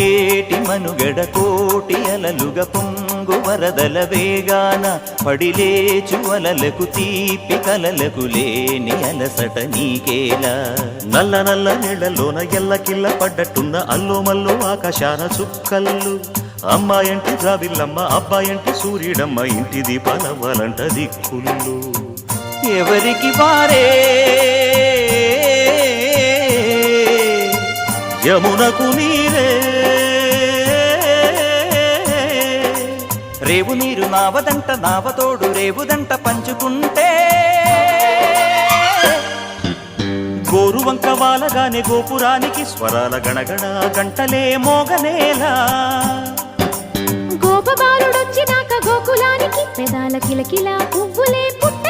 పొంగేటి మనుగడ కోటి అలలుగా పొంగు వరదల వేగాన పడిలేచు అలలకు తీపి కలలకు లేని అలసట నీకేలా నల్ల నల్ల నీళ్లలోన ఎల్లకిల్ల పడ్డట్టున్న అల్లో మల్లో ఆకాశాన చుక్కల్లు అమ్మాయంటి ద్రావిల్లమ్మ అబ్బాయంటి సూర్యుడమ్మ ఇంటి దీపాలవ్వాలంట దిక్కులు ఎవరికి వారే యమునకు నీరే రేవు నీరు నావదంట నావతోడు రేవుదంట పంచుకుంటే గోరువంక వాలగానే గోపురానికి స్వరాల గణగణ గంటలే మోగనేలా గోపబాలుడొచ్చినాక గోకులానికి పెదాల కిలకిల పువ్వులే పుట్ట